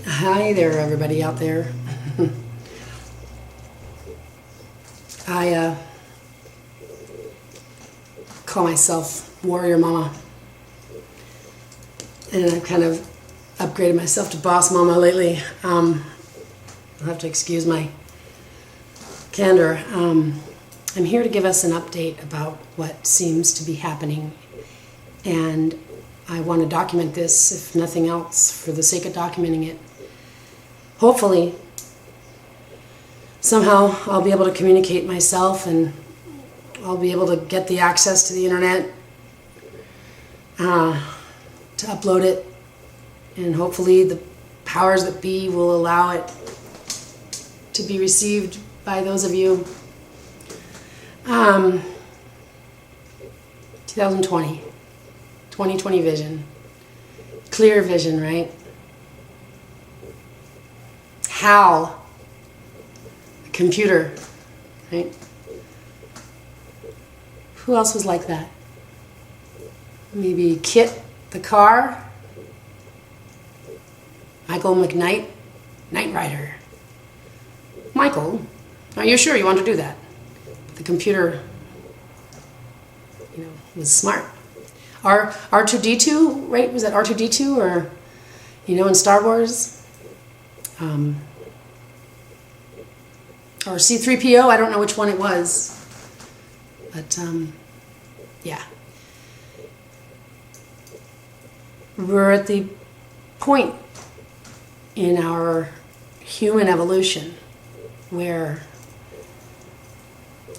Hi there, everybody out there. I call myself Warrior Mama, and I've kind of upgraded myself to Boss Mama lately. I'll have to excuse my candor. I'm here to give us an update about what seems to be happening, and I want to document this, if nothing else, for the sake of documenting it. Hopefully, somehow I'll be able to communicate myself, and I'll be able to get the access to the internet to upload it, and hopefully the powers that be will allow it to be received by those of you. 2020 vision, clear vision, right? HAL, computer, right? Who else was like that? Maybe Kit the car? Michael McKnight, Knight Rider. Michael, are you sure you want to do that? The computer, was smart. R2D2, right? Was that R2D2 or, in Star Wars? Or C3PO, I don't know which one it was. But, yeah. We're at the point in our human evolution where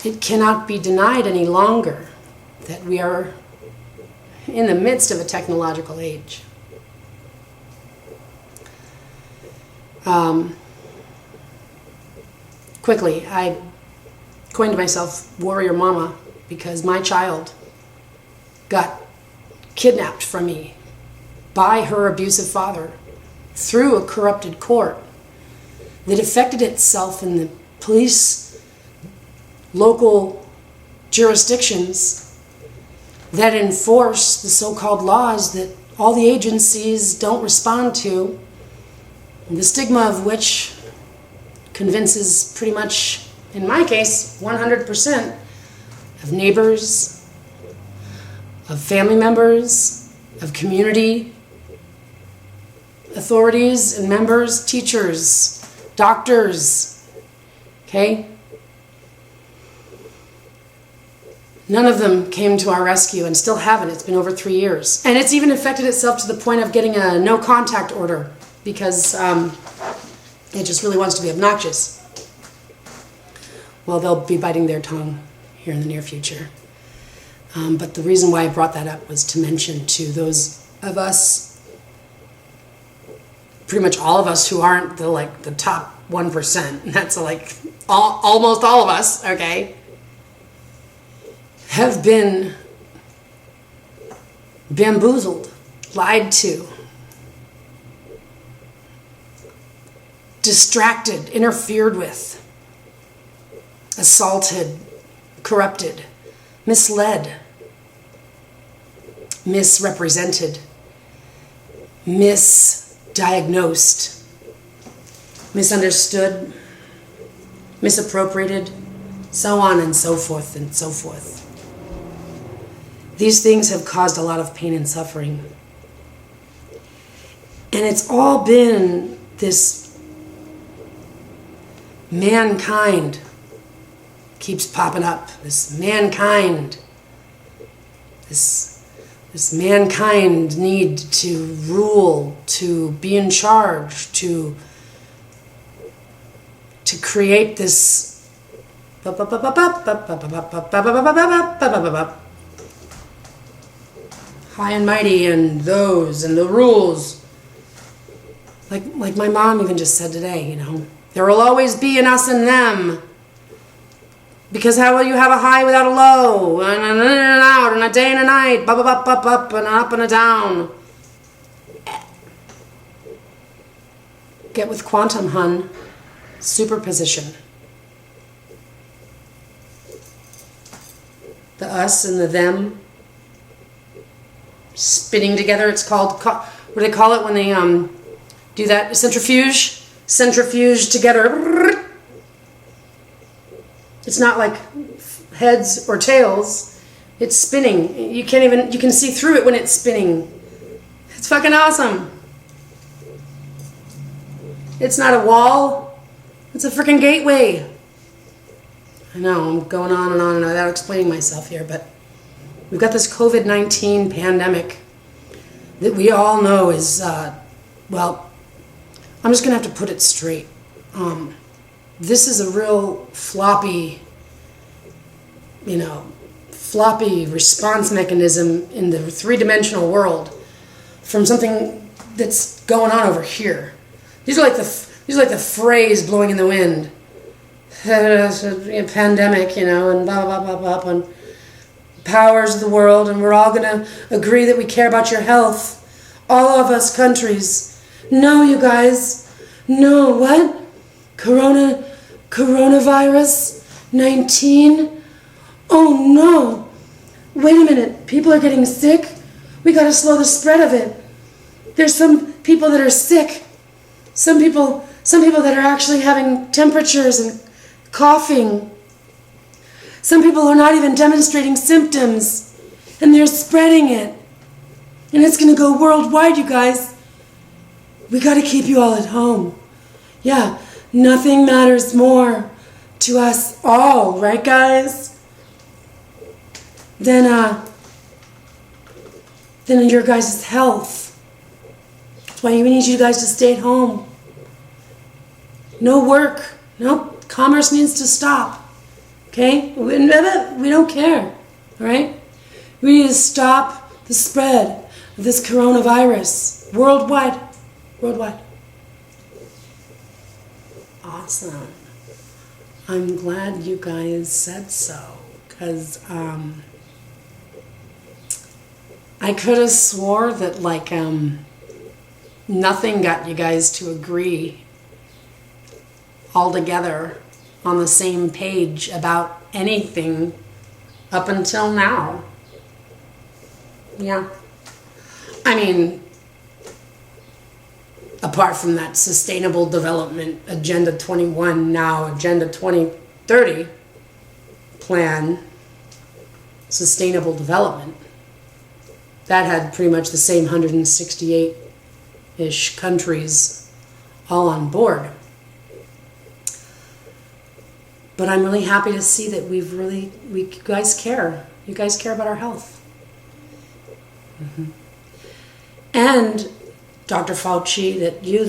it cannot be denied any longer that we are in the midst of a technological age. Quickly, I coined myself Warrior Mama because my child got kidnapped from me by her abusive father through a corrupted court that affected itself in the police, local jurisdictions that enforce the so-called laws that all the agencies don't respond to, the stigma of which convinces pretty much, in my case, 100% of neighbors, of family members, of community authorities and members, teachers, doctors, okay? None of them came to our rescue and still haven't. It's been over 3 years. And it's even affected itself to the point of getting a no contact order because it just really wants to be obnoxious. Well, they'll be biting their tongue here in the near future. But the reason why I brought that up was to mention to those of us, pretty much all of us who aren't the top 1%, that's almost all of us, okay, have been bamboozled, lied to, distracted, interfered with, assaulted, corrupted, misled, misrepresented, misdiagnosed, misunderstood, misappropriated, so on and so forth and so forth. These things have caused a lot of pain and suffering. And it's all been this mankind keeps popping up. This mankind. This mankind need to rule, to be in charge, to create this high and mighty and those and the rules. Like my mom even just said today, there will always be an us and them. Because how will you have a high without a low? And an in and an out, and a day and a night, up, and an up and a down. Get with quantum, hun. Superposition. The us and the them spinning together. It's called, what do they call it when they Do that centrifuge together. It's not like heads or tails. It's spinning. You can see through it when it's spinning. It's fucking awesome. It's not a wall. It's a freaking gateway. I know, I'm going on and on without explaining myself here, but we've got this COVID-19 pandemic that we all know is, well, I'm just going to have to put it straight. This is a real floppy response mechanism in the three-dimensional world from something that's going on over here. These are like the phrase blowing in the wind. Pandemic, and blah, blah, blah, blah, blah, and powers of the world, and we're all going to agree that we care about your health. All of us countries. No, you guys. No, what? Coronavirus 19? Oh, no. Wait a minute. People are getting sick. We got to slow the spread of it. There's some people that are sick. Some people that are actually having temperatures and coughing. Some people are not even demonstrating symptoms, and they're spreading it. And it's going to go worldwide, you guys. We got to keep you all at home. Yeah, nothing matters more to us all, right, guys? Than your guys' health. That's why we need you guys to stay at home. No work. Nope. Commerce needs to stop. Okay? We don't care. All right? We need to stop the spread of this coronavirus worldwide. Worldwide. Awesome. I'm glad you guys said so, because I could have swore that nothing got you guys to agree all together on the same page about anything up until now. Yeah. I mean, apart from that Sustainable Development Agenda 21, now Agenda 2030 plan, Sustainable Development, that had pretty much the same 168-ish countries all on board. But I'm really happy to see that you guys care. You guys care about our health. Mm-hmm. And Dr. Fauci, that you,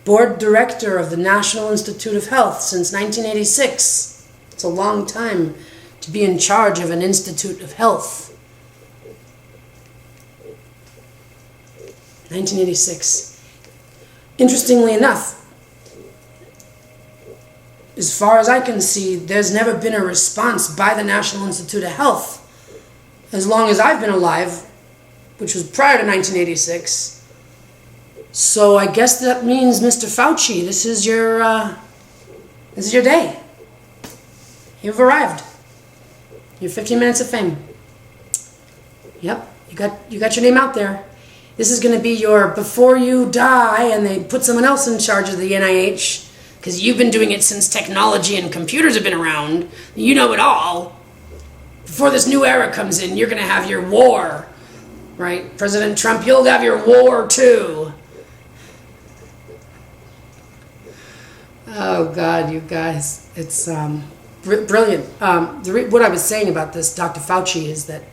board director of the National Institute of Health since 1986. It's a long time to be in charge of an Institute of Health. 1986. Interestingly enough, as far as I can see, there's never been a response by the National Institute of Health as long as I've been alive, which was prior to 1986. So I guess that means, Mr. Fauci, this is your day. You've arrived. Your 15 minutes of fame. Yep, you got your name out there. This is going to be your before you die and they put someone else in charge of the NIH, because you've been doing it since technology and computers have been around. You know it all. Before this new era comes in, you're going to have your war. Right? President Trump, you'll have your war too. Oh, God, you guys. It's brilliant. What I was saying about this, Dr. Fauci, is that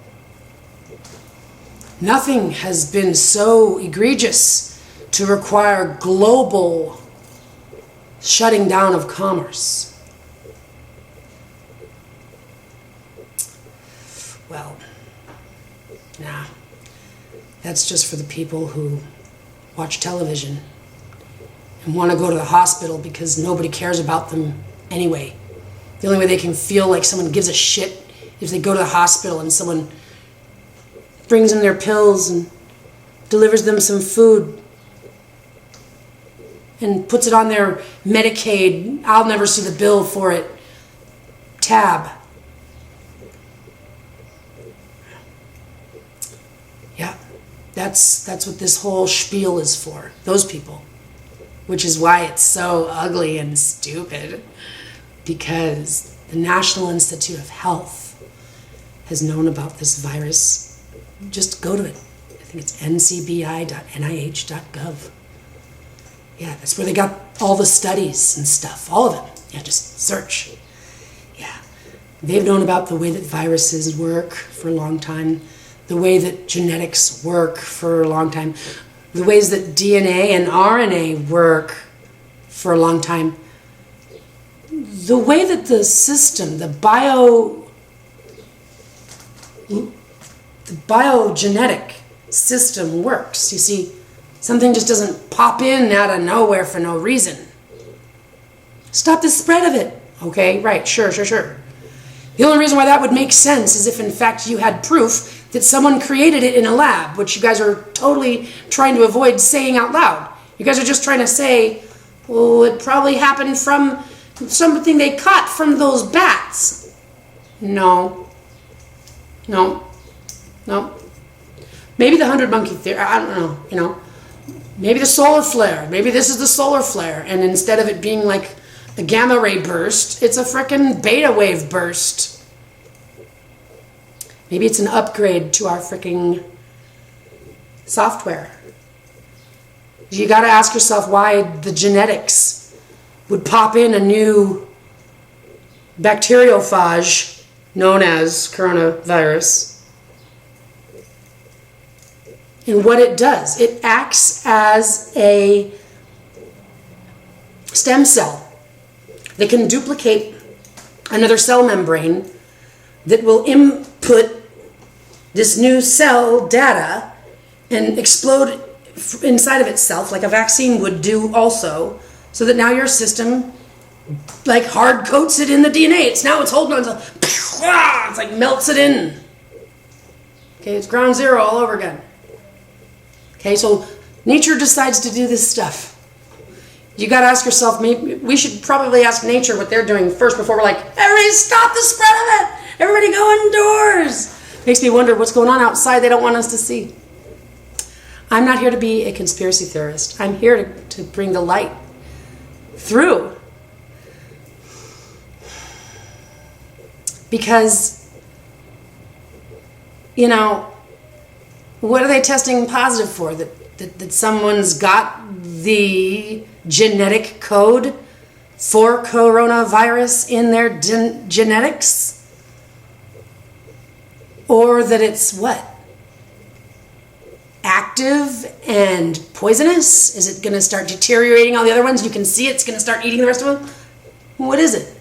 nothing has been so egregious to require global shutting down of commerce. Well, nah. That's just for the people who watch television and want to go to the hospital because nobody cares about them anyway. The only way they can feel like someone gives a shit if they go to the hospital and someone brings them their pills and delivers them some food and puts it on their Medicaid, I'll never see the bill for it, tab. Yeah. That's what this whole spiel is for. Those people. Which is why it's so ugly and stupid. Because the National Institute of Health has known about this virus. Just go to it. I think it's ncbi.nih.gov. Yeah, that's where they got all the studies and stuff. All of them. Yeah, just search. Yeah. They've known about the way that viruses work for a long time. The way that genetics work for a long time. The ways that DNA and RNA work for a long time. The way that the system, the biogenetic system works. You see, something just doesn't pop in out of nowhere for no reason. Stop the spread of it. Okay, right, sure. The only reason why that would make sense is if in fact you had proof that someone created it in a lab, which you guys are totally trying to avoid saying out loud. You guys are just trying to say, well, it probably happened from something they caught from those bats. No. Maybe the 100 monkey theory, I don't know, Maybe the solar flare. Maybe this is the solar flare. And instead of it being like a gamma ray burst, it's a frickin' beta wave burst. Maybe it's an upgrade to our frickin' software. You gotta ask yourself why the genetics would pop in a new bacteriophage known as coronavirus. And what it does, it acts as a stem cell that can duplicate another cell membrane that will input this new cell data and explode inside of itself like a vaccine would do also, so that now your system like hard coats it in the DNA. It's holding on to, it's like melts it in. Okay, it's ground zero all over again. Okay, so nature decides to do this stuff. You got to ask yourself, maybe we should probably ask nature what they're doing first before we're like, everybody stop the spread of it. Everybody go indoors. Makes me wonder what's going on outside they don't want us to see. I'm not here to be a conspiracy theorist. I'm here to bring the light through. Because, what are they testing positive for? That someone's got the genetic code for coronavirus in their genetics? Or that it's what? Active and poisonous? Is it going to start deteriorating all the other ones? You can see it's going to start eating the rest of them? What is it?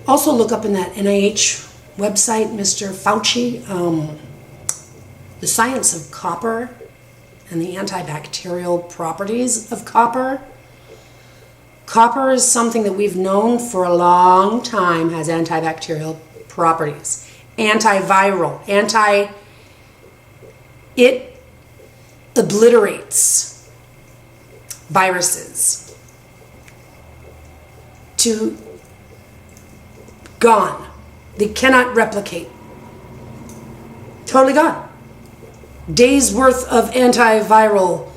Also look up in that NIH website, Mr. Fauci, the science of copper and the antibacterial properties of copper. Copper is something that we've known for a long time has antibacterial properties. Antiviral. It obliterates viruses to gone. They cannot replicate. Totally gone. Days worth of antibacterial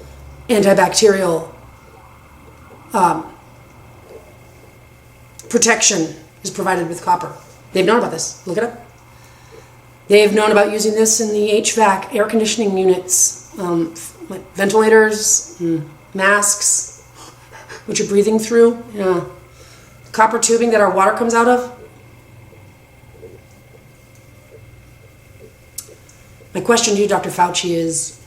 protection is provided with copper. They've known about this. Look it up. They've known about using this in the HVAC air conditioning units, like ventilators, masks, which you're breathing through. Copper tubing that our water comes out of. My question to you, Dr. Fauci, is,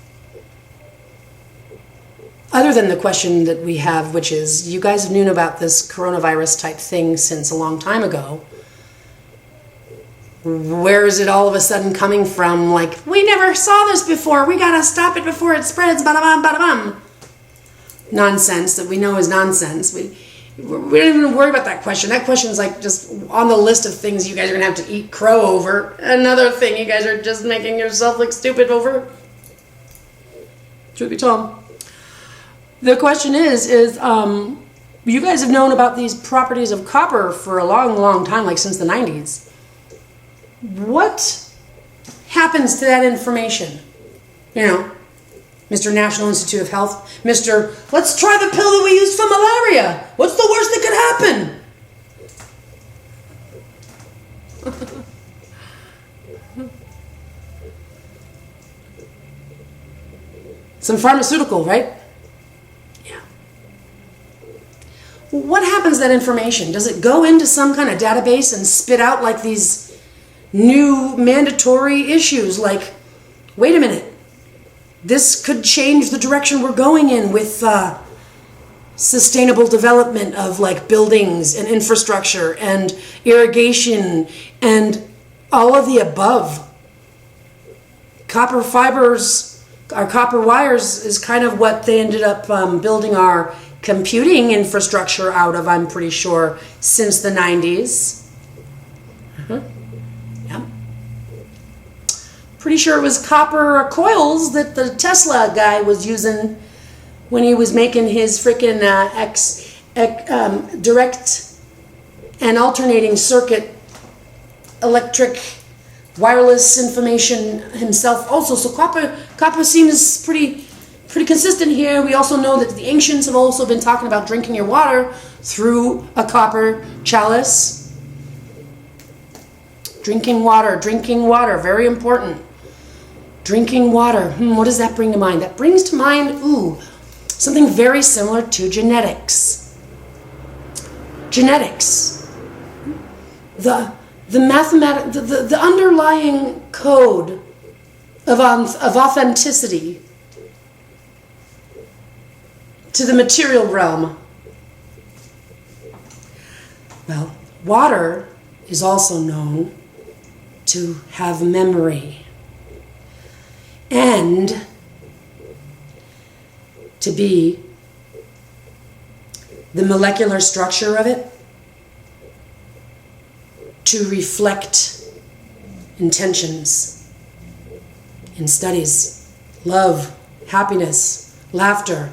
other than the question that we have, which is, you guys have known about this coronavirus type thing since a long time ago. Where is it all of a sudden coming from? Like, we never saw this before. We gotta stop it before it spreads. Bada bam, bada bam. Nonsense that we know is nonsense. We don't even worry about that question. That question is like just on the list of things you guys are gonna have to eat crow over. Another thing you guys are just making yourself look stupid over. Truth be told. The question is you guys have known about these properties of copper for a long, long time, like since the 90s. What happens to that information? You know, Mr. National Institute of Health, Mr. Let's try the pill that we used for malaria. What's the worst that could happen? Some pharmaceutical, right? Yeah. What happens to that information? Does it go into some kind of database and spit out like these new mandatory issues like, wait a minute, this could change the direction we're going in with sustainable development of like buildings and infrastructure and irrigation and all of the above. Copper fibers, our copper wires is kind of what they ended up building our computing infrastructure out of, I'm pretty sure, since the 90s. Yeah. Pretty sure it was copper coils that the Tesla guy was using when he was making his freaking direct and alternating circuit electric wireless information himself also. So copper seems pretty consistent here. We also know that the ancients have also been talking about drinking your water through a copper chalice. Drinking water, very important. Drinking water, what does that bring to mind? That brings to mind, something very similar to genetics. Genetics. The underlying code of authenticity to the material realm. Well, water is also known to have memory and to be the molecular structure of it to reflect intentions in studies, love, happiness, laughter.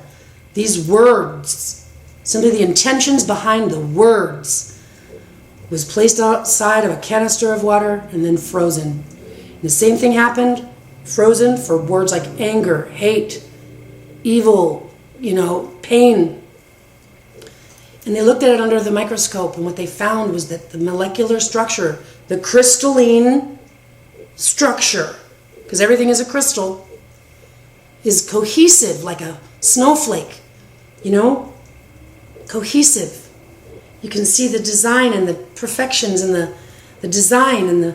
These words, simply the intentions behind the words, was placed outside of a canister of water and then frozen. And the same thing happened, frozen for words like anger, hate, evil, pain. And they looked at it under the microscope, and what they found was that the molecular structure, the crystalline structure, because everything is a crystal, is cohesive like a snowflake, cohesive. You can see the design and the perfections and the design and the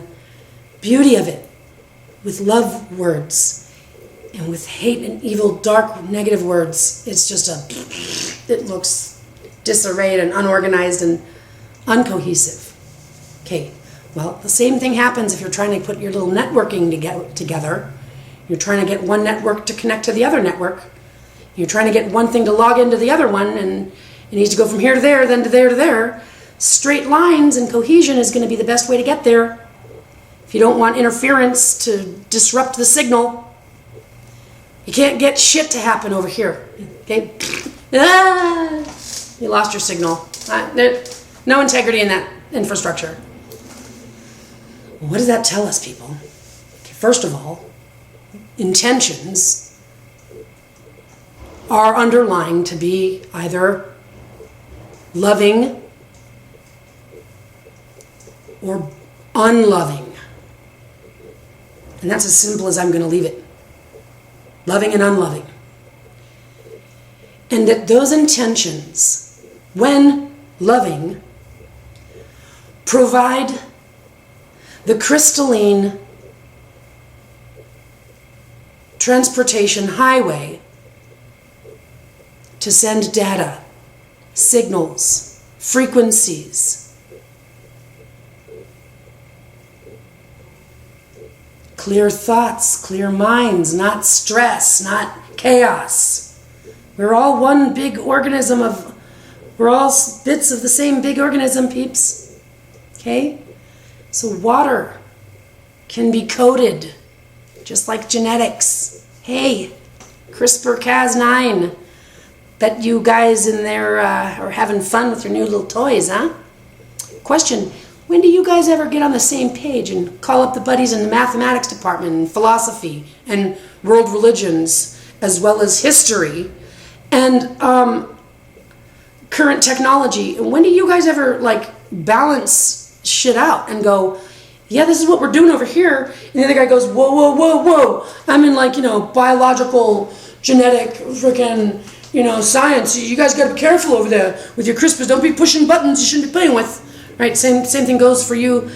beauty of it with love words and with hate and evil, dark, negative words. It's just it looks disarrayed and unorganized and uncohesive. Okay, well, the same thing happens if you're trying to put your little networking together. You're trying to get one network to connect to the other network. You're trying to get one thing to log into the other one, and it needs to go from here to there, then to there to there. Straight lines and cohesion is going to be the best way to get there. If you don't want interference to disrupt the signal, you can't get shit to happen over here. Okay? You lost your signal. No integrity in that infrastructure. Well, what does that tell us, people? Okay, first of all, intentions are underlying to be either loving or unloving. And that's as simple as I'm going to leave it. Loving and unloving. And that those intentions, when loving, provide the crystalline transportation highway to send data, signals, frequencies, clear thoughts, clear minds, not stress, not chaos. We're all one big organism we're all bits of the same big organism, peeps. Okay? So water can be coded, just like genetics. Hey, CRISPR-Cas9. Bet you guys in there are having fun with your new little toys, huh? Question, When do you guys ever get on the same page and call up the buddies in the mathematics department and philosophy and world religions as well as history and current technology? And when do you guys ever like balance shit out and go, yeah, this is what we're doing over here, and the other guy goes, whoa, whoa, whoa, whoa, I'm in like, biological, genetic, freaking, science. You guys got to be careful over there with your CRISPRs. Don't be pushing buttons you shouldn't be playing with. Right, same thing goes for you,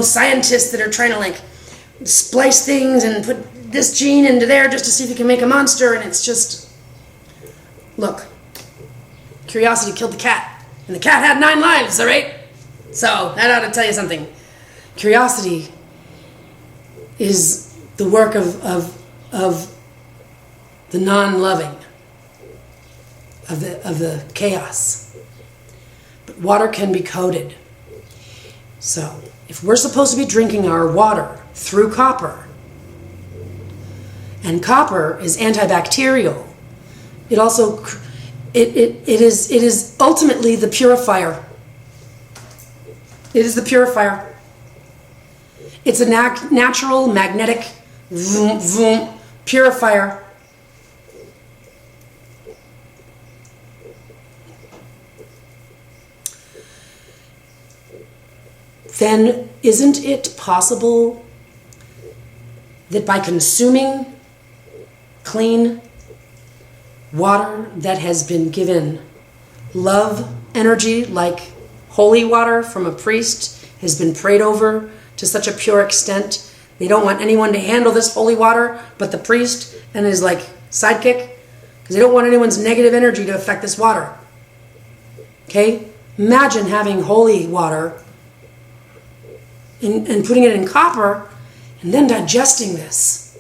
scientists that are trying to like splice things and put this gene into there just to see if you can make a monster, and it's just, look, curiosity killed the cat, and the cat had 9 lives, all right? So that ought to tell you something. Curiosity is the work of the non-loving, of the chaos. But water can be coded. So, if we're supposed to be drinking our water through copper, and copper is antibacterial, it also it is ultimately the purifier. It is the purifier. It's a natural magnetic vroom, vroom, purifier. Then isn't it possible that by consuming clean water that has been given love energy, like holy water from a priest, has been prayed over to such a pure extent, they don't want anyone to handle this holy water but the priest and his like sidekick, because they don't want anyone's negative energy to affect this water. Okay? Imagine having holy water and putting it in copper and then digesting this.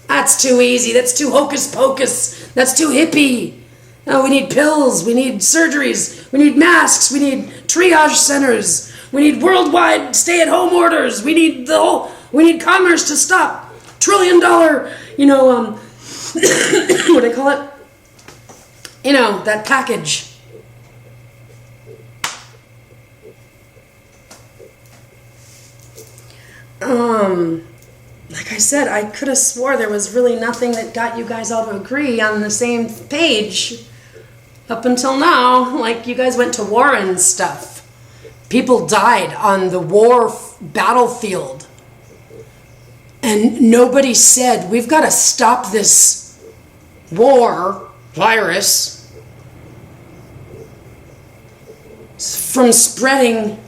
That's too easy. That's too hocus pocus. That's too hippie. No, we need pills. We need surgeries. We need masks. We need triage centers. We need worldwide stay-at-home orders. We need commerce to stop. $1 trillion, what do they call it? That package. Like I said, I could have swore there was really nothing that got you guys all to agree on the same page up until now. Like, you guys went to war and stuff. People died on the war battlefield. And nobody said, we've got to stop this war virus from spreading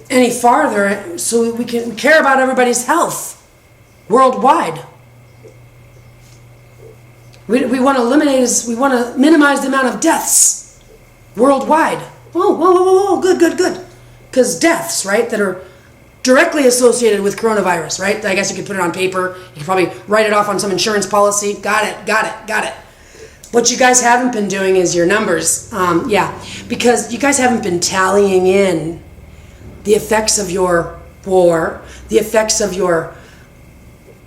any farther, so we can care about everybody's health worldwide. We want to we want to minimize the amount of deaths worldwide. Whoa, good. Because deaths, right, that are directly associated with coronavirus, right? I guess you could put it on paper. You could probably write it off on some insurance policy. Got it. What you guys haven't been doing is your numbers. Because you guys haven't been tallying in the effects of your war, the effects of your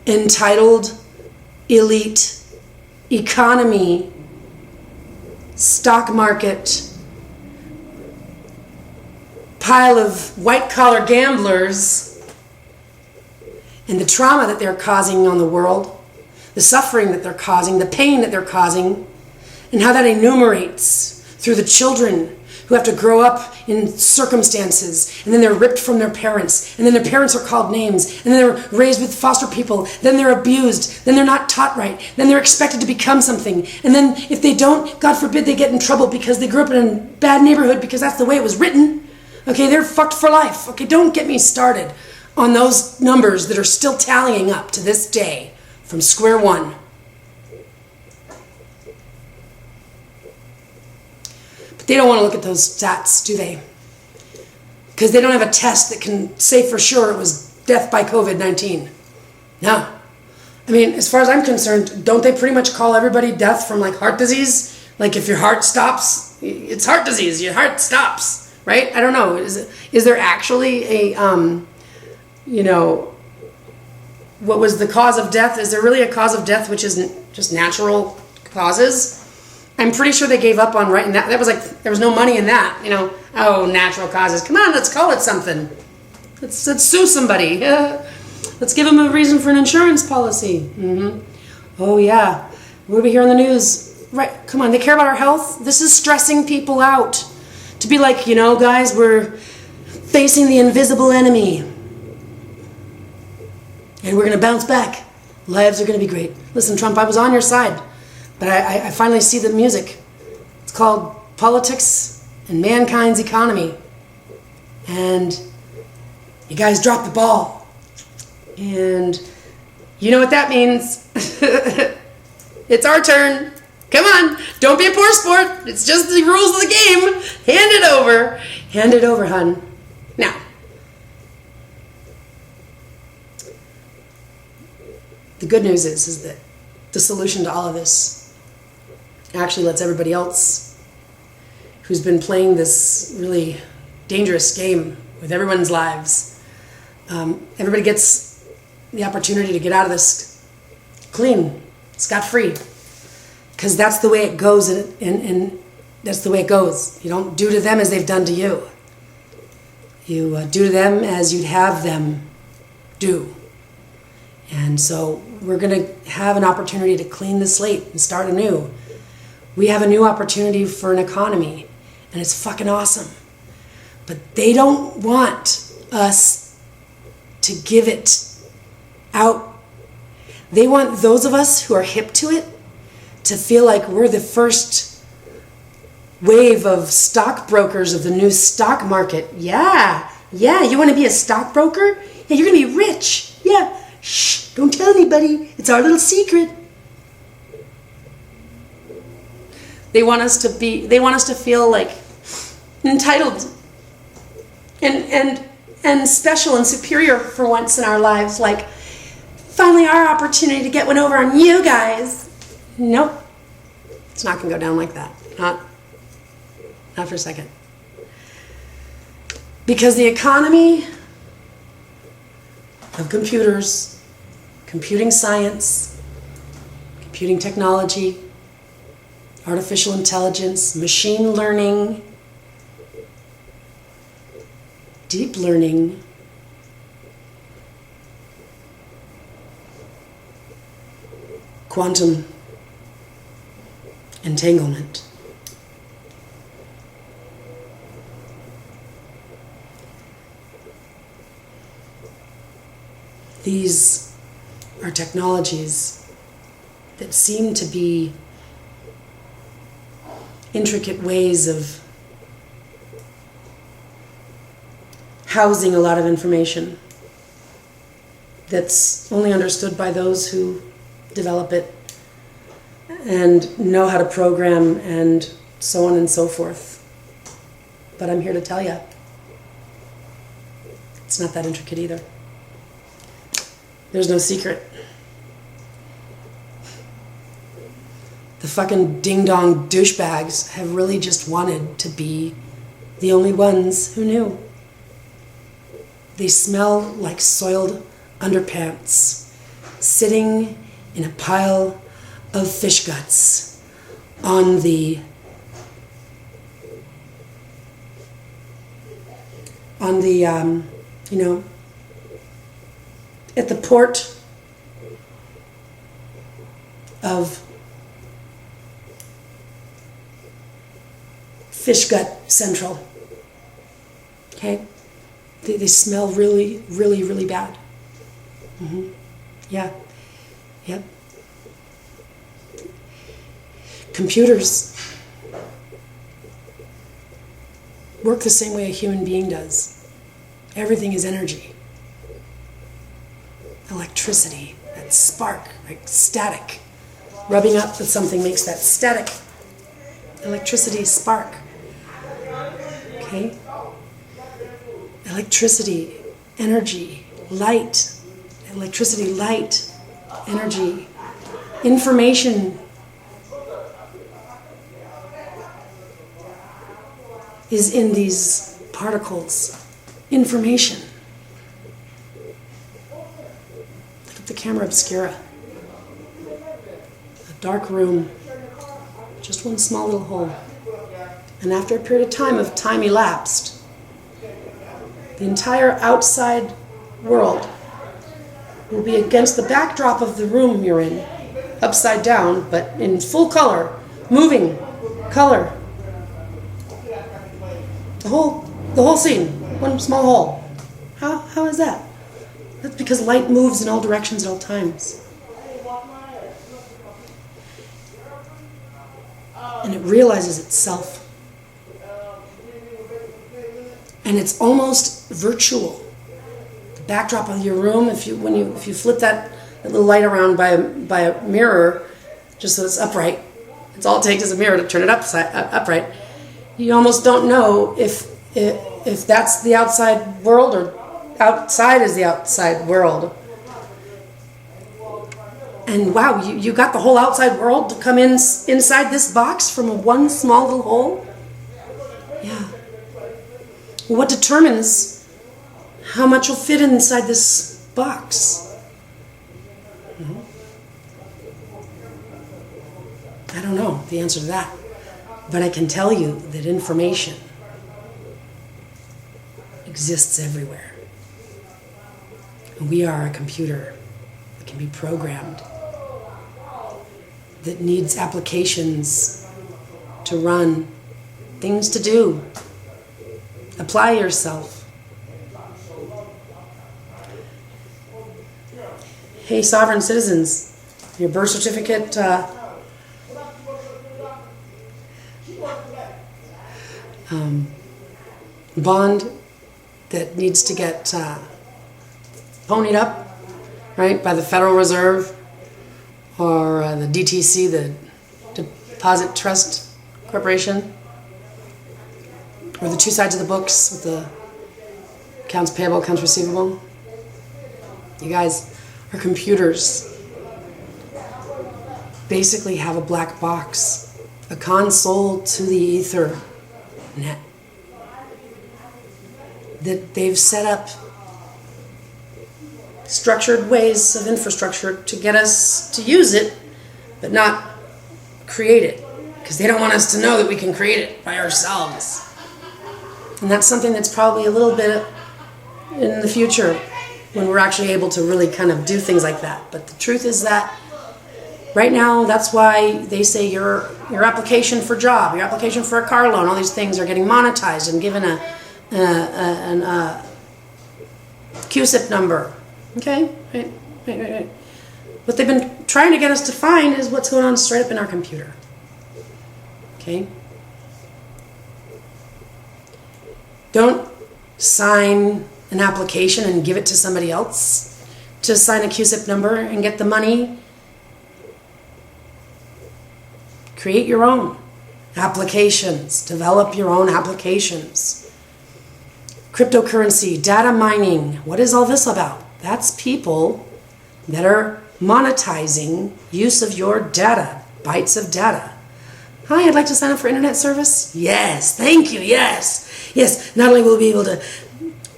entitled, elite economy, stock market, pile of white-collar gamblers, and the trauma that they're causing on the world, the suffering that they're causing, the pain that they're causing, and how that enumerates through the children who have to grow up in circumstances, and then they're ripped from their parents, and then their parents are called names, and then they're raised with foster people, then they're abused, then they're not taught right, then they're expected to become something, and then if they don't, God forbid, they get in trouble because they grew up in a bad neighborhood because that's the way it was written. Okay, they're fucked for life. Okay, don't get me started on those numbers that are still tallying up to this day from square one. But they don't want to look at those stats, do they? Because they don't have a test that can say for sure it was death by COVID-19. No. I mean, as far as I'm concerned, don't they pretty much call everybody death from like heart disease? Like if your heart stops, it's heart disease, your heart stops. Right? I don't know. Is there actually a, what was the cause of death? Is there really a cause of death which isn't just natural causes? I'm pretty sure they gave up on writing that. That was like, there was no money in that, you know. Oh, natural causes. Come on, let's call it something. Let's sue somebody. Let's give them a reason for an insurance policy. Oh, yeah. What do we hear on the news? Right, come on, they care about our health? This is stressing people out. To be like, you know, guys, we're facing the invisible enemy. And we're going to bounce back. Lives are going to be great. Listen, Trump, I was on your side. But I finally see the music. It's called Politics and Mankind's Economy. And you guys dropped the ball. And you know what that means. It's our turn. Come on. Don't be a poor sport. It's just the rules of the game. Hand it over. Hand it over, hun. Now, the good news is that the solution to all of this actually lets everybody else who's been playing this really dangerous game with everyone's lives, everybody gets the opportunity to get out of this clean, scot-free, because that's the way it goes, and that's the way it goes. You don't do to them as they've done to you. You do to them as you'd have them do. And so we're going to have an opportunity to clean the slate and start anew. We have a new opportunity for an economy, and it's fucking awesome. But they don't want us to give it out. They want those of us who are hip to it to feel like we're the first wave of stockbrokers of the new stock market. Yeah, you want to be a stockbroker? Yeah, you're going to be rich. Yeah, shh, don't tell anybody. It's our little secret. They want us to feel like entitled and special and superior for once in our lives, like finally our opportunity to get one over on you guys. Nope. It's not going to go down like that. Not for a second. Because the economy of computers, computing science, computing technology, artificial intelligence, machine learning, deep learning, quantum entanglement. These are technologies that seem to be intricate ways of housing a lot of information that's only understood by those who develop it and know how to program and so on and so forth. But I'm here to tell you, it's not that intricate either. There's no secret. The fucking ding-dong douchebags have really just wanted to be the only ones who knew. They smell like soiled underpants sitting in a pile of fish guts on the at the port of Fish Gut Central. Okay? They smell really, really, really bad. Yeah. Yep. Computers work the same way a human being does. Everything is energy. Electricity, that spark, like static. Rubbing up with something makes that static. Electricity, spark. Okay? Electricity, energy, light. Electricity, light, energy, information is in these particles. Information. Look at the camera obscura. A dark room. Just one small little hole. And after a period of time elapsed, the entire outside world will be against the backdrop of the room you're in, upside down, but in full color, moving color. The whole scene, one small hole. How is that? That's because light moves in all directions at all times. And it realizes itself. And it's almost virtual. The backdrop of your room, if you flip that little light around by a mirror, just so it's upright, it's all it takes is a mirror to turn it upright. You almost don't know if that's the outside world or outside is the outside world. And wow, you got the whole outside world to come inside this box from one small little hole? Yeah. Well, what determines how much will fit inside this box? I don't know the answer to that. But I can tell you that information exists everywhere. And we are a computer that can be programmed, that needs applications to run, things to do. Apply yourself. Hey, sovereign citizens, your birth certificate bond that needs to get ponied up, right, by the Federal Reserve or the DTC, the Deposit Trust Corporation, or the two sides of the books with the accounts payable, accounts receivable. You guys, our computers basically have a black box, a console to the ether net that they've set up structured ways of infrastructure to get us to use it, but not create it, because they don't want us to know that we can create it by ourselves. And that's something that's probably a little bit in the future when we're actually able to really kind of do things like that. But the truth is that right now, that's why they say your application for job, your application for a car loan, all these things are getting monetized and given a QSIP number. Okay? Right. What they've been trying to get us to find is what's going on straight up in our computer. Okay? Don't sign an application and give it to somebody else to sign a QSIP number and get the money. Create your own applications. Develop your own applications. Cryptocurrency, data mining. What is all this about? That's people that are monetizing use of your data, bytes of data. Hi, I'd like to sign up for internet service. Yes, thank you. Yes. Not only will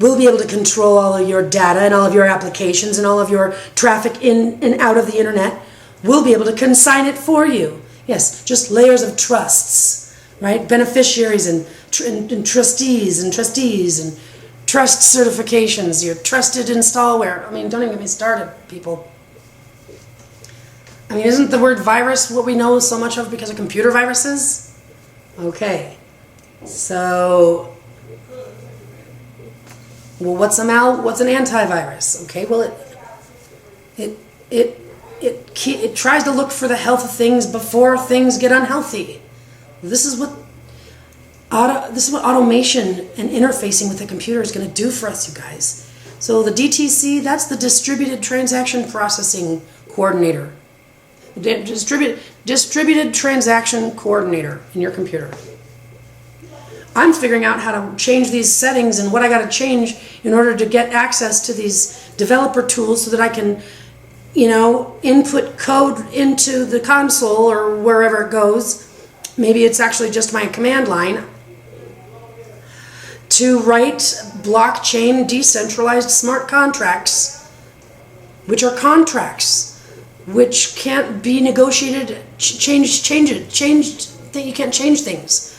we'll be able to control all of your data and all of your applications and all of your traffic in and out of the internet, we'll be able to consign it for you. Yes, just layers of trusts, right? Beneficiaries and trustees and trust certifications, your trusted installware. I mean, don't even get me started, people. I mean, isn't the word virus what we know so much of because of computer viruses? Okay, so, well, what's an antivirus? Okay, well, it tries to look for the health of things before things get unhealthy. This is what automation and interfacing with the computer is going to do for us, you guys. So the DTC, that's the Distributed Transaction Processing Coordinator. Distributed Transaction Coordinator in your computer. I'm figuring out how to change these settings and what I got to change in order to get access to these developer tools so that I can, input code into the console or wherever it goes. Maybe it's actually just my command line to write blockchain decentralized smart contracts, which are contracts which can't be negotiated, changed you can't change things.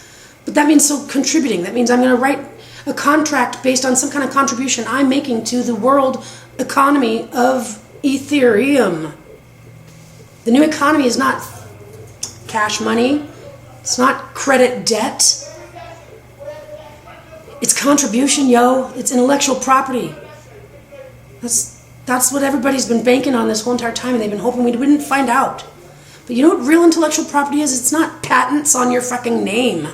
But that means so contributing. That means I'm going to write a contract based on some kind of contribution I'm making to the world economy of Ethereum. The new economy is not cash money. It's not credit debt. It's contribution, yo. It's intellectual property. That's what everybody's been banking on this whole entire time, and they've been hoping we wouldn't find out. But you know what real intellectual property is? It's not patents on your fucking name.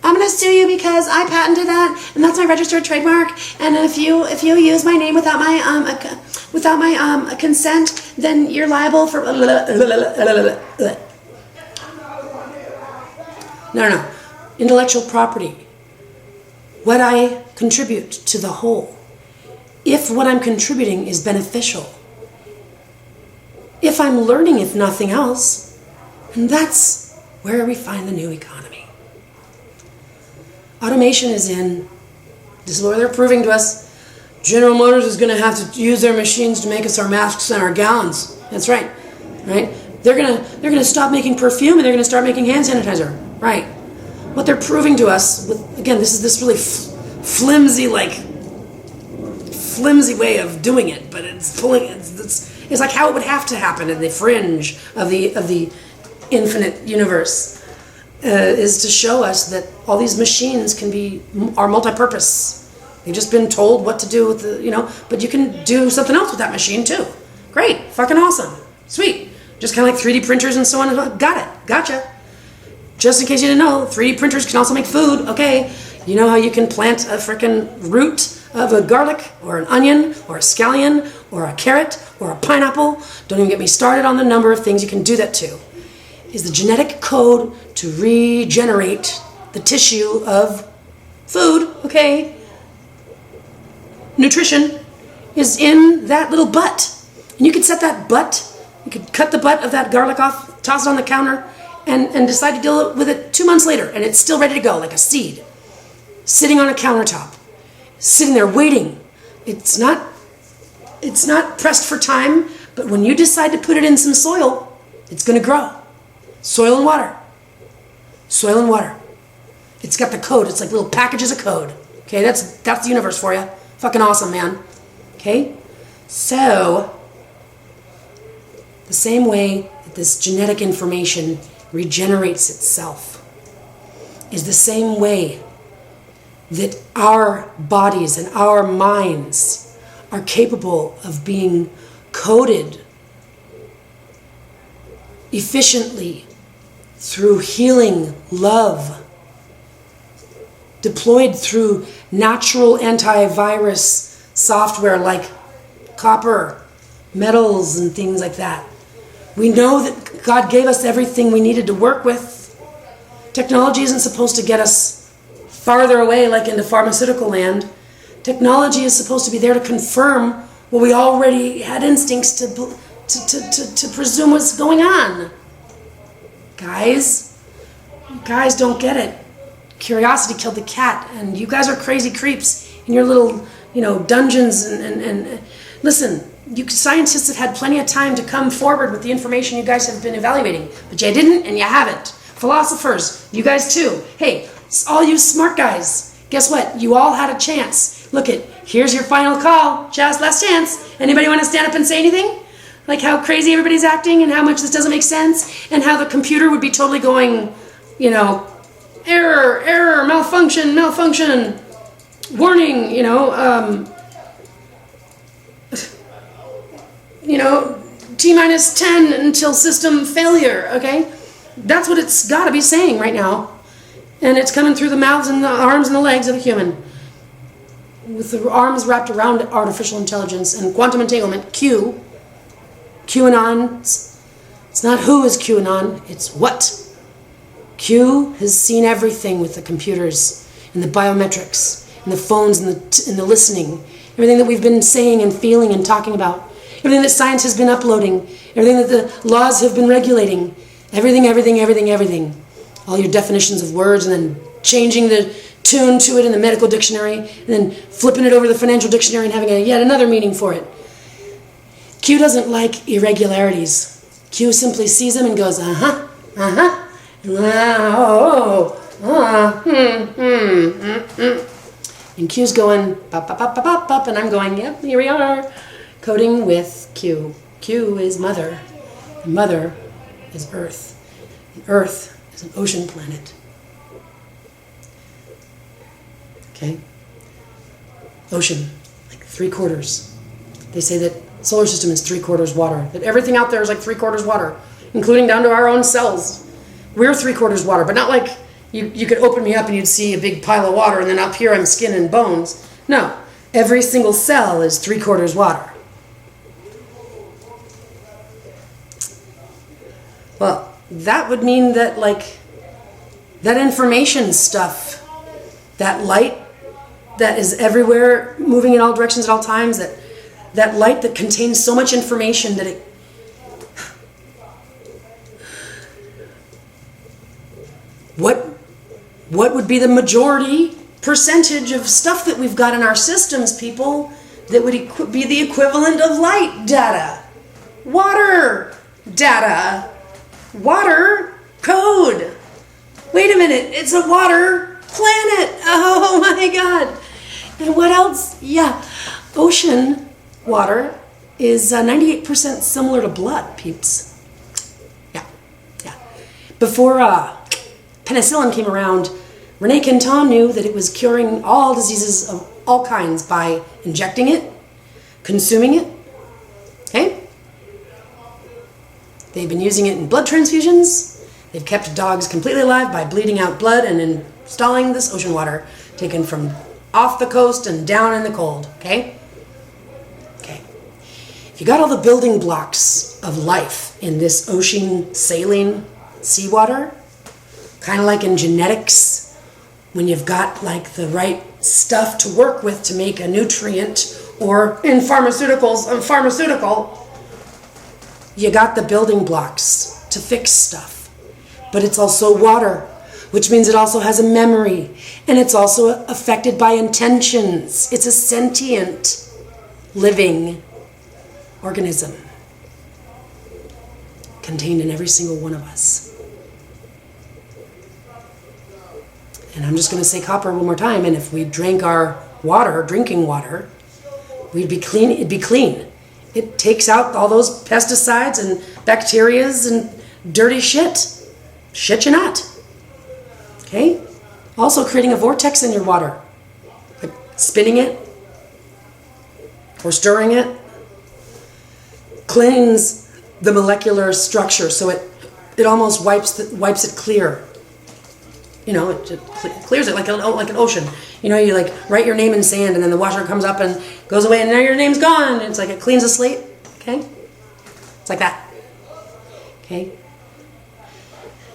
I'm gonna sue you because I patented that, and that's my registered trademark. And if you use my name without my consent, then you're liable for. No. Intellectual property. What I contribute to the whole. If what I'm contributing is beneficial. If I'm learning, if nothing else, and that's where we find the new economy. Automation is in. This is what they're proving to us. General Motors is going to have to use their machines to make us our masks and our gowns. That's right. Right? They're gonna stop making perfume and they're going to start making hand sanitizer. Right. What they're proving to us, again, this is this really flimsy way of doing it, but it's like how it would have to happen in the fringe of the infinite universe, is to show us that all these machines are multi-purpose. They've just been told what to do with but you can do something else with that machine too. Great, fucking awesome, sweet. Just kind of like 3D printers and so on. Got it, gotcha. Just in case you didn't know, 3D printers can also make food. Okay, you know how you can plant a frickin' root of a garlic or an onion or a scallion or a carrot or a pineapple? Don't even get me started on the number of things you can do that to. Is the genetic code to regenerate the tissue of food, okay? Nutrition is in that little butt. And you could set that butt, you could cut the butt of that garlic off, toss it on the counter, and decide to deal with it 2 months later, and it's still ready to go, like a seed, sitting on a countertop, sitting there waiting. It's not pressed for time, but when you decide to put it in some soil, it's going to grow. Soil and water. Soil and water. It's got the code. It's like little packages of code. Okay, that's the universe for you. Fucking awesome, man. Okay? So, the same way that this genetic information regenerates itself is the same way that our bodies and our minds are capable of being coded efficiently through healing love, deployed through natural antivirus software like copper, metals, and things like that. We know that God gave us everything we needed to work with. Technology isn't supposed to get us farther away like into pharmaceutical land. Technology is supposed to be there to confirm what we already had instincts to presume was going on. Guys don't get it. Curiosity killed the cat, and you guys are crazy creeps in your little, dungeons and listen, you scientists have had plenty of time to come forward with the information you guys have been evaluating, but you didn't and you haven't. Philosophers, you guys too. Hey, all you smart guys, guess what? You all had a chance. Look here's your final call, last chance. Anybody want to stand up and say anything? Like how crazy everybody's acting and how much this doesn't make sense and how the computer would be totally going, error, malfunction, warning, T-10 until system failure, okay? That's what it's got to be saying right now. And it's coming through the mouths and the arms and the legs of a human. With the arms wrapped around artificial intelligence and quantum entanglement, QAnon, it's not who is QAnon, it's what. Q has seen everything with the computers and the biometrics and the phones and the listening, everything that we've been saying and feeling and talking about, everything that science has been uploading, everything that the laws have been regulating, everything. All your definitions of words and then changing the tune to it in the medical dictionary and then flipping it over the financial dictionary and having yet another meaning for it. Q doesn't like irregularities. Q simply sees them and goes, and And Q's going, bop, bop, bop, bop, bop, bop, and I'm going, yep, here we are, coding with Q. Q is mother, and mother is Earth. And Earth is an ocean planet. Okay? Ocean, like 3/4. They say that solar system is 3/4 water, that everything out there is like 3/4 water, including down to our own cells. We're 3/4 water, but not like you could open me up and you'd see a big pile of water and then up here I'm skin and bones. No, every single cell is 3/4 water. Well, that would mean that like that information stuff, that light that is everywhere, moving in all directions at all times, that light that contains so much information that it what would be the majority percentage of stuff that we've got in our systems, people, that would be the equivalent of light data, water data, water code. Wait a minute, it's a water planet. Oh my God. And what else? Yeah, ocean water is 98% similar to blood, peeps. Yeah. Before penicillin came around, Rene Quinton knew that it was curing all diseases of all kinds by injecting it, consuming it. Okay? They've been using it in blood transfusions. They've kept dogs completely alive by bleeding out blood and installing this ocean water taken from off the coast and down in the cold. Okay? Okay. If you got all the building blocks of life in this ocean saline seawater, kind of like in genetics, when you've got like the right stuff to work with to make a nutrient, or in pharmaceuticals, a pharmaceutical, you got the building blocks to fix stuff. But it's also water, which means it also has a memory, and it's also affected by intentions. It's a sentient, living organism contained in every single one of us. And I'm just going to say copper one more time, and if we drank our water, drinking water, we'd be clean. It'd be clean. It takes out all those pesticides and bacterias and dirty shit. Shit you not. Okay? Also creating a vortex in your water. Like spinning it or stirring it cleans the molecular structure, so it almost wipes it clear. You know, it clears it like an ocean. You know, you like write your name in sand and then the water comes up and goes away and now your name's gone. It's like it cleans the slate. Okay? It's like that. Okay?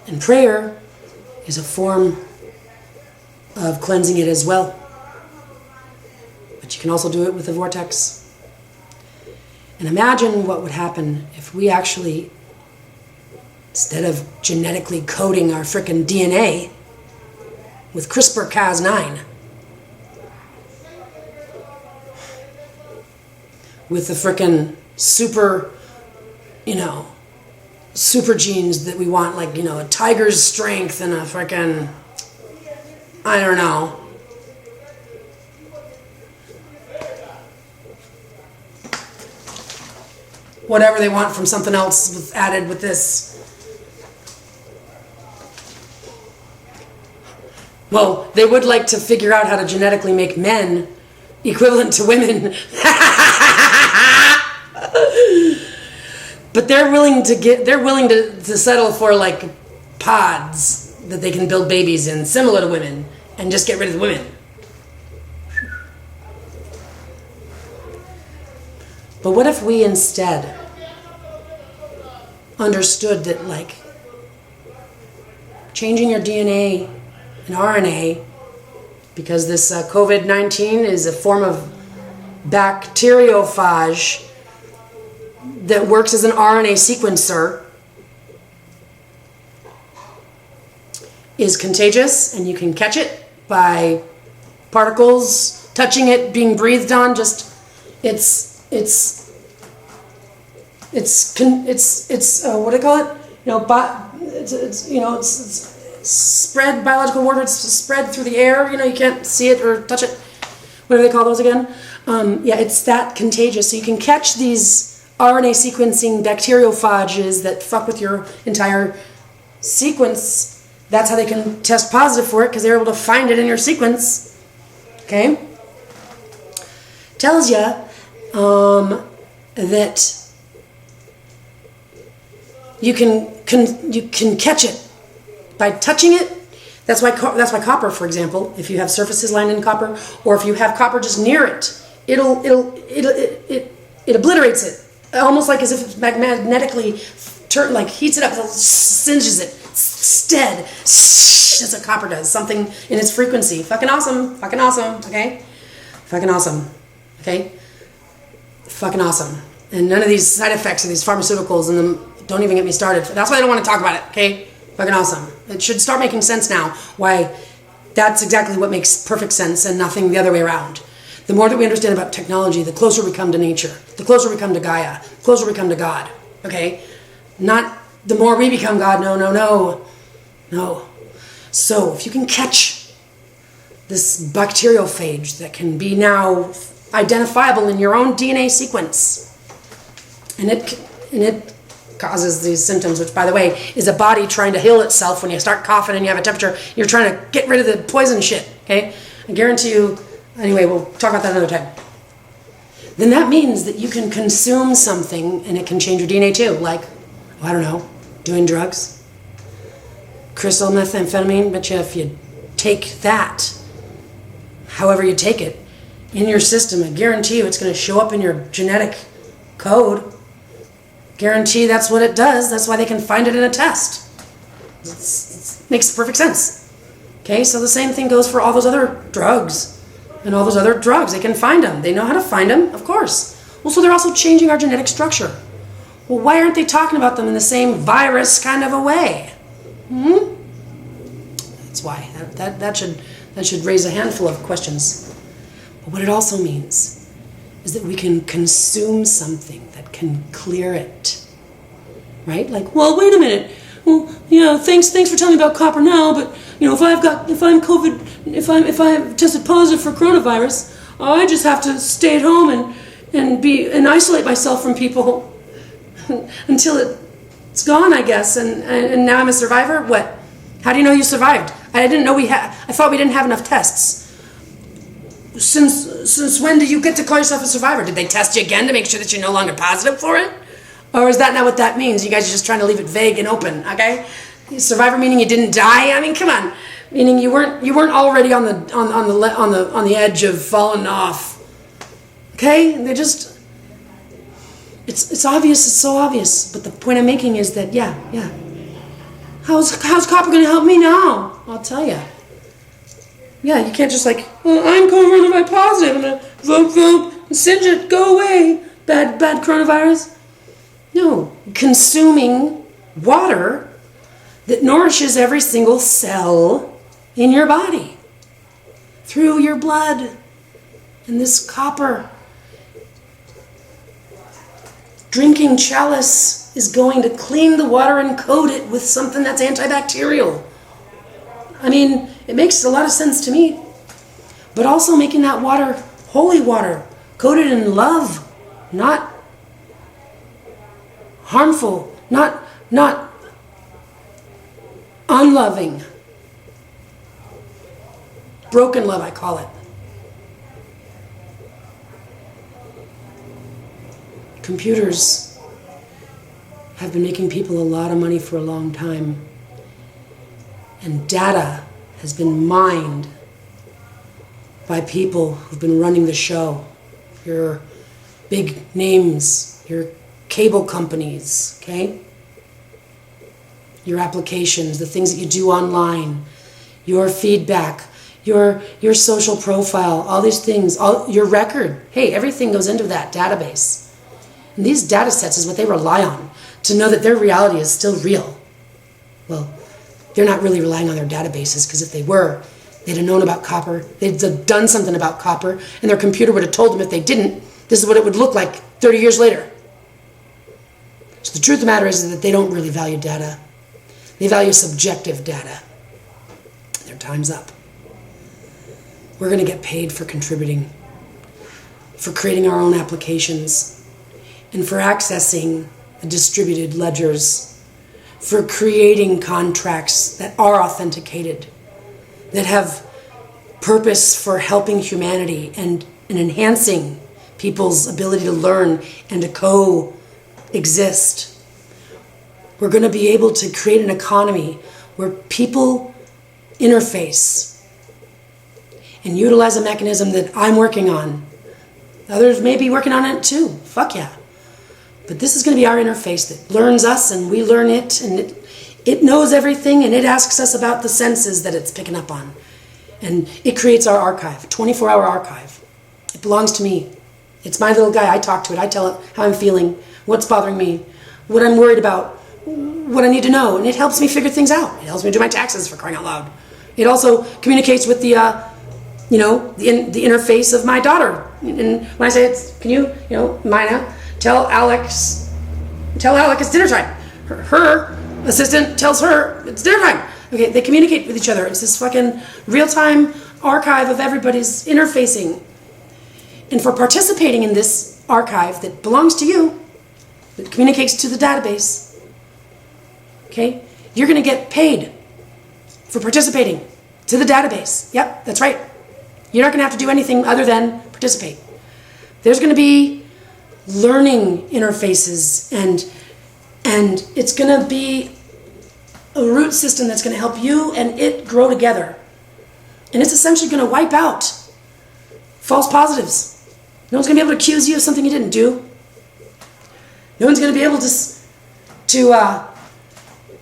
And prayer is a form of cleansing it as well. But you can also do it with the vortex. And imagine what would happen if we actually, instead of genetically coding our frickin' DNA with CRISPR-Cas9, with the frickin' super genes that we want, like, a tiger's strength and a frickin', I don't know, whatever they want from something else added with this. Well, they would like to figure out how to genetically make men equivalent to women. But they're willing to settle for like pods that they can build babies in, similar to women, and just get rid of the women. But what if we instead understood that, like, changing your DNA and RNA, because this COVID-19 is a form of bacteriophage that works as an RNA sequencer, is contagious, and you can catch it by particles touching it, being breathed on. Just it's what do you call it? it's spread, biological warfare, it's spread through the air, you can't see it or touch it. What do they call those again? Yeah, it's that contagious. So you can catch these RNA sequencing bacteriophages that fuck with your entire sequence. That's how they can test positive for it, because they're able to find it in your sequence. Okay? Tells you that you can catch it by touching it. That's why copper, for example, if you have surfaces lined in copper, or if you have copper just near it, it obliterates it, almost like as if it's magnetically heats it up, singes it. Stead, that's what copper does. Something in its frequency. Fucking awesome. Fucking awesome. Okay. Fucking awesome. Okay. Fucking awesome. And none of these side effects of these pharmaceuticals and them, don't even get me started. That's why I don't want to talk about it. Okay. Fucking awesome. It should start making sense now. Why that's exactly what makes perfect sense and nothing the other way around. The more that we understand about technology, the closer we come to nature, the closer we come to Gaia, the closer we come to God. Okay? Not the more we become God. No. So if you can catch this bacteriophage that can be now identifiable in your own DNA sequence, and it causes these symptoms, which, by the way, is a body trying to heal itself. When you start coughing and you have a temperature, you're trying to get rid of the poison shit, okay? I guarantee you, anyway, we'll talk about that another time. Then that means that you can consume something and it can change your DNA too, like, I don't know, doing drugs, crystal methamphetamine. But if you take that, however you take it, in your system, I guarantee you it's going to show up in your genetic code. Guarantee that's what it does. That's why they can find it in a test. It makes perfect sense. Okay, so the same thing goes for all those other drugs and all those other drugs. They can find them. They know how to find them, of course. Well, so they're also changing our genetic structure. Well, why aren't they talking about them in the same virus kind of a way? That's why. That should raise a handful of questions. But what it also means is that we can consume something that can clear it, right? Like, well, wait a minute. Well, thanks for telling me about copper now, but if I'm tested positive for coronavirus, I just have to stay at home and isolate myself from people until it's gone, I guess. And now I'm a survivor. What? How do you know you survived? I didn't know I thought we didn't have enough tests. Since when do you get to call yourself a survivor? Did they test you again to make sure that you're no longer positive for it? Or is that not what that means? You guys are just trying to leave it vague and open, okay? Survivor meaning you didn't die? I mean, come on. Meaning you weren't already on the edge of falling off. Okay? They just it's obvious, it's so obvious. But the point I'm making is that yeah. How's copper gonna help me now? I'll tell you. Yeah, you can't just I'm coronavirus positive. I'm gonna vote, singe it, go away. Bad coronavirus. No, consuming water that nourishes every single cell in your body through your blood. And this copper drinking chalice is going to clean the water and coat it with something that's antibacterial. I mean, it makes a lot of sense to me. But also making that water holy water, coated in love, not harmful, not unloving. Broken love, I call it. Computers have been making people a lot of money for a long time. And data has been mined by people who've been running the show. Your big names, your cable companies, okay? Your applications, the things that you do online, your feedback, your social profile, all these things, your record. Hey, everything goes into that database. And these data sets is what they rely on to know that their reality is still real. Well, they're not really relying on their databases, because if they were, they'd have known about copper, they'd have done something about copper, and their computer would have told them if they didn't, this is what it would look like 30 years later. So the truth of the matter is that they don't really value data. They value subjective data. Their time's up. We're going to get paid for contributing, for creating our own applications, and for accessing the distributed ledgers, for creating contracts that are authenticated, that have purpose for helping humanity and enhancing people's ability to learn and to coexist. We're going to be able to create an economy where people interface and utilize a mechanism that I'm working on. Others may be working on it too. Fuck yeah. But this is going to be our interface that learns us and we learn it, and it knows everything, and it asks us about the senses that it's picking up on. And it creates our archive, 24-hour archive. It belongs to me. It's my little guy. I talk to it. I tell it how I'm feeling, what's bothering me, what I'm worried about, what I need to know. And it helps me figure things out. It helps me do my taxes, for crying out loud. It also communicates with the interface of my daughter. And when I say can you, Mina, tell Alex it's dinner time. Her assistant tells her it's dinner time. Okay, they communicate with each other. It's this fucking real-time archive of everybody's interfacing. And for participating in this archive that belongs to you, that communicates to the database, okay, you're going to get paid for participating to the database. Yep, that's right. You're not going to have to do anything other than participate. There's going to be learning interfaces, and it's going to be a root system that's going to help you and it grow together. And it's essentially going to wipe out false positives. No one's going to be able to accuse you of something you didn't do. No one's going to be able to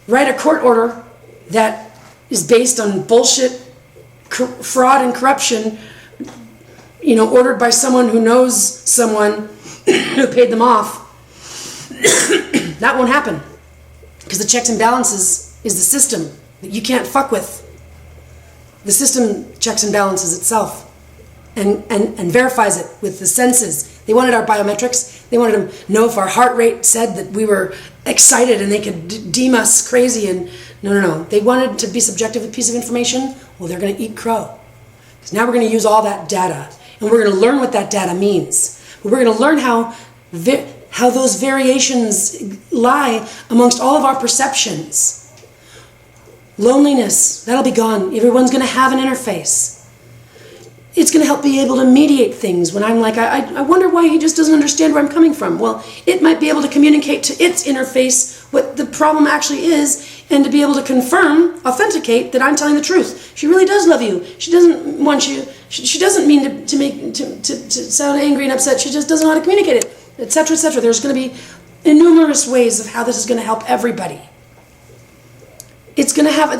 write a court order that is based on bullshit, fraud and corruption, ordered by someone who knows someone who paid them off. That won't happen, because the checks and balances is the system that you can't fuck with. The system checks and balances itself and verifies it with the senses. They wanted our biometrics. They wanted to know if our heart rate said that we were excited, and they could deem us crazy. And no. They wanted to be subjective with a piece of information. Well, they're going to eat crow. Because now we're going to use all that data, and we're going to learn what that data means. But we're going to learn how those variations lie amongst all of our perceptions. Loneliness, that'll be gone. Everyone's going to have an interface. It's going to help be able to mediate things when I'm like, I wonder why he just doesn't understand where I'm coming from. Well, it might be able to communicate to its interface what the problem actually is, and to be able to confirm, authenticate that I'm telling the truth. She really does love you. She doesn't want you. She doesn't mean to sound angry and upset. She just doesn't know how to communicate it, etc., etc. There's going to be innumerous ways of how this is going to help everybody. It's going to have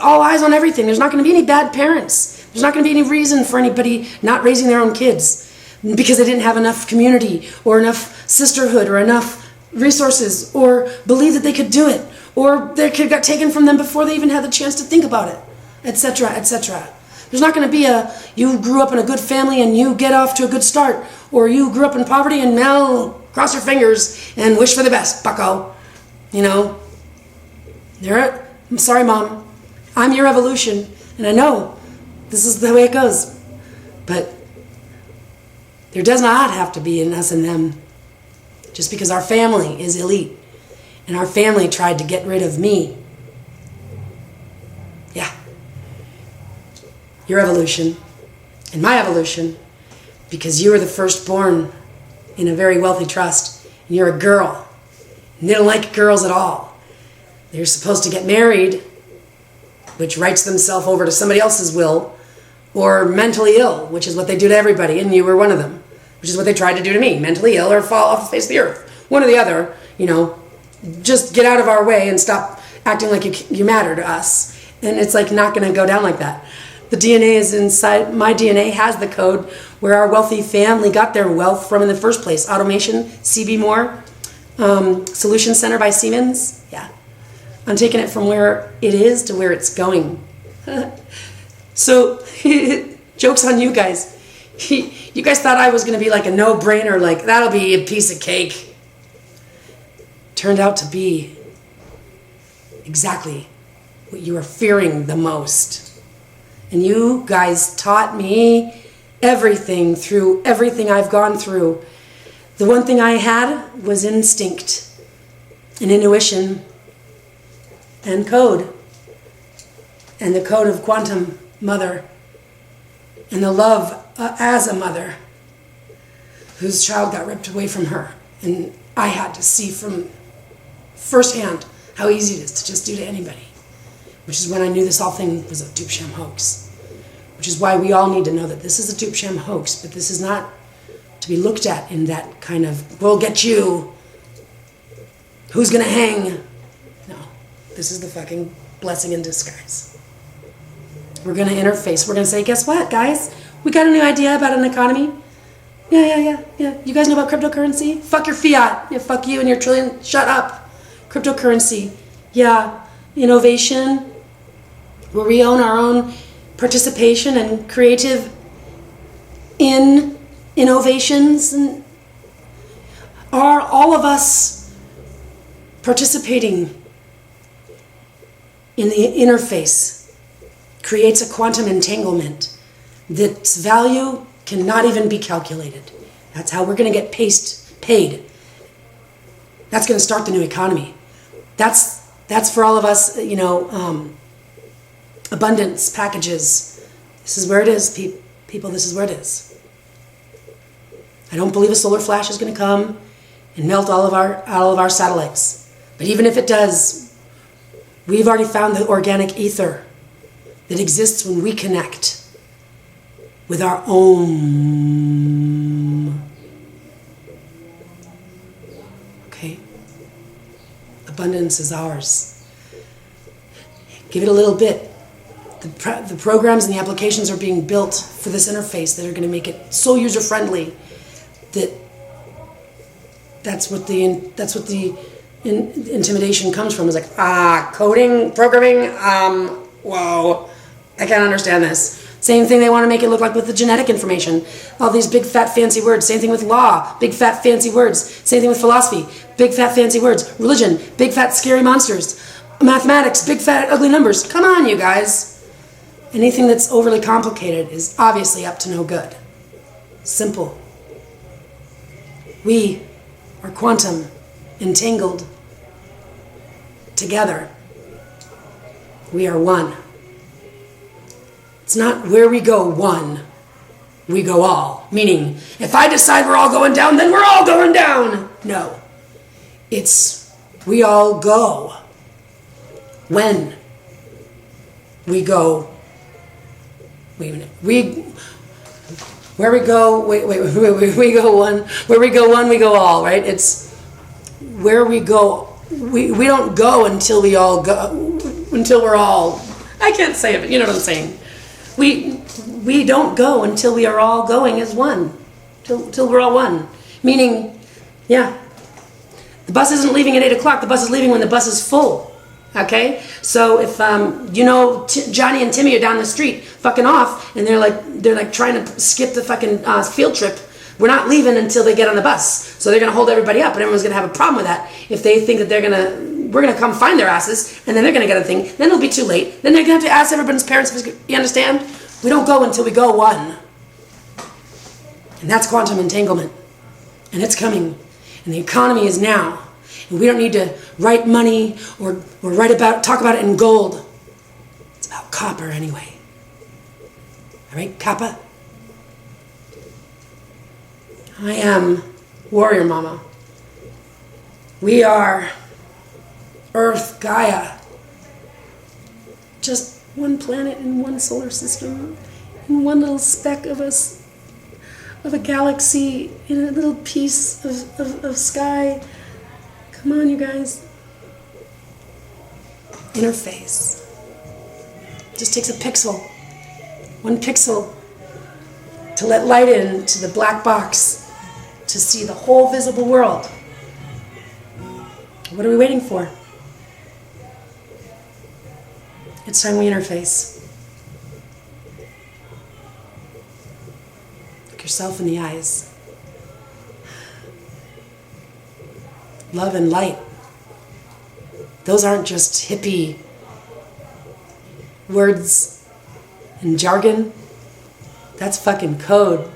all eyes on everything. There's not going to be any bad parents. There's not going to be any reason for anybody not raising their own kids because they didn't have enough community or enough sisterhood or enough resources, or believe that they could do it, or their kid got taken from them before they even had the chance to think about it, etc., etc. There's not going to be you grew up in a good family and you get off to a good start, or you grew up in poverty and now cross your fingers and wish for the best, bucko. I'm sorry, Mom. I'm your evolution, and I know this is the way it goes. But there does not have to be an us and them. Just because our family is elite, and our family tried to get rid of me. Yeah. Your evolution, and my evolution, because you were the firstborn in a very wealthy trust, and you're a girl, and they don't like girls at all. They're supposed to get married, which writes themselves over to somebody else's will, or mentally ill, which is what they do to everybody, and you were one of them, which is what they tried to do to me, mentally ill or fall off the face of the earth. One or the other, just get out of our way and stop acting like you matter to us. And it's like not going to go down like that. The DNA is inside, my DNA has the code where our wealthy family got their wealth from in the first place. Automation, CB Moore, Solution Center by Siemens, yeah. I'm taking it from where it is to where it's going. So, joke's on you guys. You guys thought I was going to be like a no-brainer, like that'll be a piece of cake. Turned out to be exactly what you are fearing the most. And you guys taught me everything through everything I've gone through. The one thing I had was instinct and intuition and code. And the code of quantum mother. And the love as a mother whose child got ripped away from her. And I had to see from firsthand how easy it is to just do to anybody. Which is when I knew this whole thing was a dupe sham hoax. Which is why we all need to know that this is a dupe sham hoax, but this is not to be looked at in that kind of, we'll get you, who's gonna hang? No, this is the fucking blessing in disguise. We're gonna interface, we're gonna say, guess what, guys? We got a new idea about an economy. Yeah. You guys know about cryptocurrency? Fuck your fiat. Yeah, fuck you and your trillion, shut up. Cryptocurrency. Yeah, innovation, where we own our own participation and creative innovations. And are all of us participating in the interface creates a quantum entanglement that's value cannot even be calculated. That's how we're going to get paid. That's going to start the new economy. That's for all of us, abundance packages. This is where it is, people. This is where it is. I don't believe a solar flash is going to come and melt all of our satellites. But even if it does, we've already found the organic ether that exists when we connect with our own. Okay? Abundance is ours. Give it a little bit. The programs and the applications are being built for this interface that are going to make it so user-friendly that that's what the intimidation comes from. Is like, coding, programming, whoa, I can't understand this. Same thing they want to make it look like with the genetic information. All these big fat fancy words. Same thing with law, big fat fancy words. Same thing with philosophy, big fat fancy words. Religion, big fat scary monsters. Mathematics, big fat ugly numbers. Come on, you guys. Anything that's overly complicated is obviously up to no good. Simple. We are quantum entangled together. We are one. It's not where we go one, we go all. Meaning, if I decide we're all going down, then we're all going down. No. It's we all go. When we go, wait a minute, we go one, where we go one, we go all, right? It's where we go, we don't go until we all go, until we're all, I can't say it, but you know what I'm saying. We don't go until we are all going as one, till we're all one. Meaning, yeah, the bus isn't leaving at 8 o'clock, the bus is leaving when the bus is full. Okay, so if Johnny and Timmy are down the street fucking off, and they're like trying to skip the fucking field trip, we're not leaving until they get on the bus. So they're gonna hold everybody up, and everyone's gonna have a problem with that if they think that we're gonna come find their asses, and then they're gonna get a thing. Then it'll be too late. Then they're gonna have to ask everybody's parents. You understand? We don't go until we go one, and that's quantum entanglement, and it's coming, and the economy is now. And we don't need to write money or talk about it in gold. It's about copper anyway. All right, Kappa? I am Warrior Mama. We are Earth, Gaia. Just one planet in one solar system, in one little speck of us, of a galaxy, in a little piece of sky. Come on, you guys. Interface. Just takes a pixel. One pixel to let light in to the black box to see the whole visible world. What are we waiting for? It's time we interface. Look yourself in the eyes. Love and light. Those aren't just hippie words and jargon. That's fucking code.